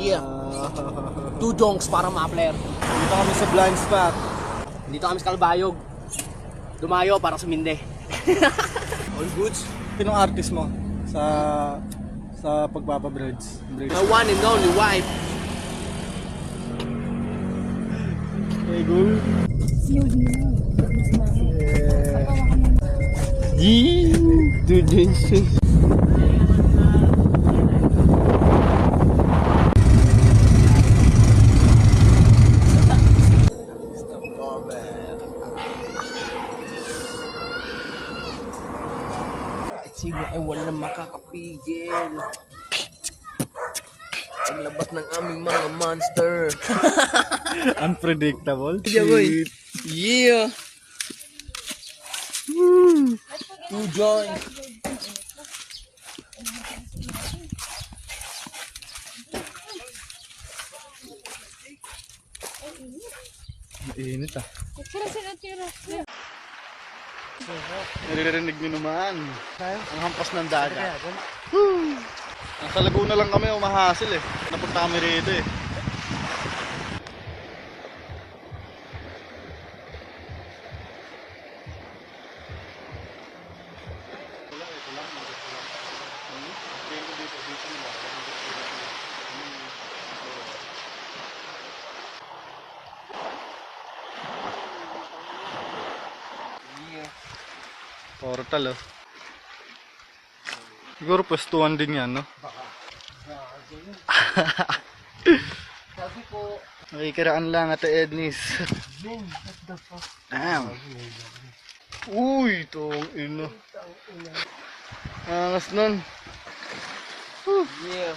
Yeah. 2 jonks para ma-player. Dito kami sa blind spot. Dito kami sa Kalbayog. Dumayo para sa Minde. All goods. Sinong artist mo sa pagpapa-braids? The one and only wife. Hey, go. Sige, ay wala makakapigil. Paglabas ng aming mga monster. Unpredictable. Sweet. Yeah. 2 joints. Init ah. Naririnig nyo naman ang hampas ng dagat. Nasa Laguna lang kami umahasil eh. Napunta kami rito eh. Portal oh. Siguro pwestuhan din yan, no? Sabi ko, Nakikiraan lang Ate Ednis. Damn. Uy, itong ino. Angas nun. yeah.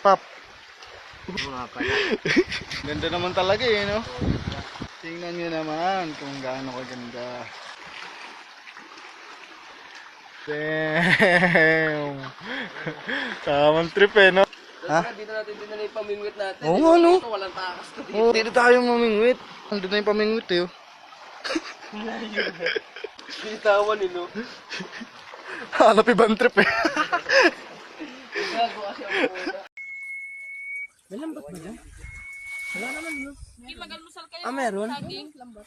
Pop. Mga pala. Ganda naman talaga eh, no? Tingnan nyo naman kung gaano kaganda. Damn. Tamang trip eh, no? Ha? Dito natin dinala yung pamingwit natin. Oo nga, no? Dito, walang takas na dito. Oh, dito tayo mamingwit. Andun na yung pamingwit eh. Oh. Bitawan nilo. Hanap ibang trip eh. Gago kasi ang muna. May lambat ba dyan? Wala naman no. Mag-almusal kayo. Meron? Saging. Lambat.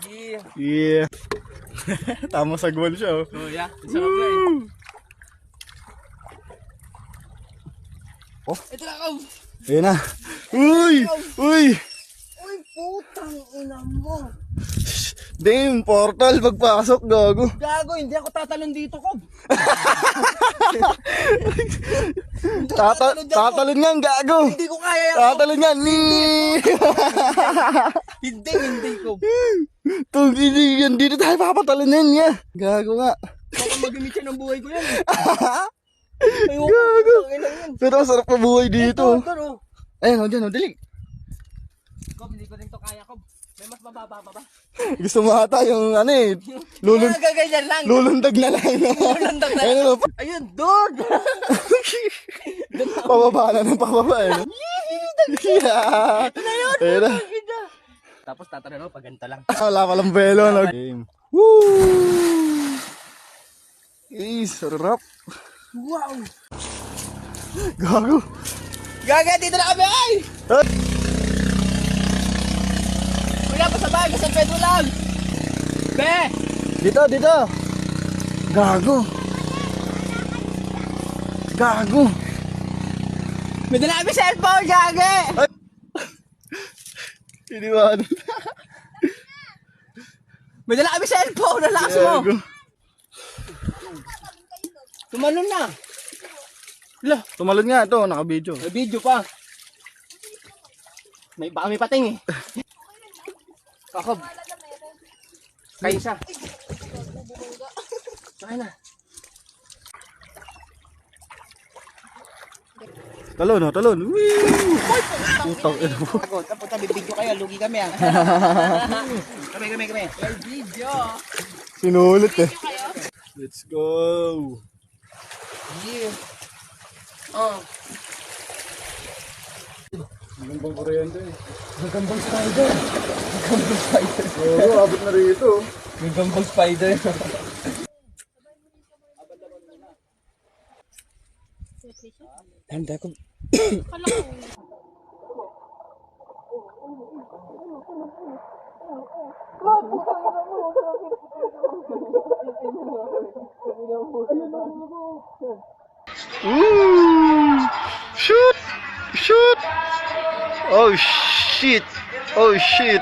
Yeah. Yeah. Tama sa goal siya oh. Oh yeah, sarap na eh. Oh. Ito na ako. Ayun na. Uy! Uy! Uy, putang ina mo. Damn, portal pagpasok gago. Gago, hindi ako tatalon dito ko. Tatalon nga gago. Hindi ko kaya yan. Tatalon nga ni. Hindi ko. Tung hindi yan dito tayo papatalonin niya. Gago nga. Baka magamit siya ng buhay ko yan. Ayoko, Gago. putang ina yan. Pero masarap pa buhay dito. Ito, oh. Ayun, oh, dyan, oh, dali. Kob, hindi ko rin to kaya, Kob. May mas mababa pa ba? Gusto mo ata yung ano eh. Mga gaganyan lang. Lulundag na lang. Lulundag na Ayun, lang. oh, Ayun, doon. pababa na ng pababa eh. Yeah. Ayun na. Tapos tatanong ako pag ganito lang. Wala palang belo. No? Game. Woo! Sarap. Wow. Gago. Gaga, dito na kami, ay! Ay! Kuya, pasabay, kasang pedo lang. Be! Dito. Gago. Gago. May dala kami cellphone, Gage! Iniwan. May dala kami cellphone, relax mo. Gago. Tumalon na. Hala, Tumalon nga ito, naka-video. may video pa. Baka may pating eh. Kakob. Kain siya. Kain na. Talon. Wee! Utang ina mo. Ako, tapos tabi video kayo, lugi kami ah. Kami. May video. Sinulit eh. Let's go. Yeah. Oh. Gambang kuryente eh. Gagambang spider. Gagambang spider. Oo, abot na rito. Gagambang spider. Handa ko. Kala ko. Ooh! Shoot! Shoot! Oh shit! Oh shit!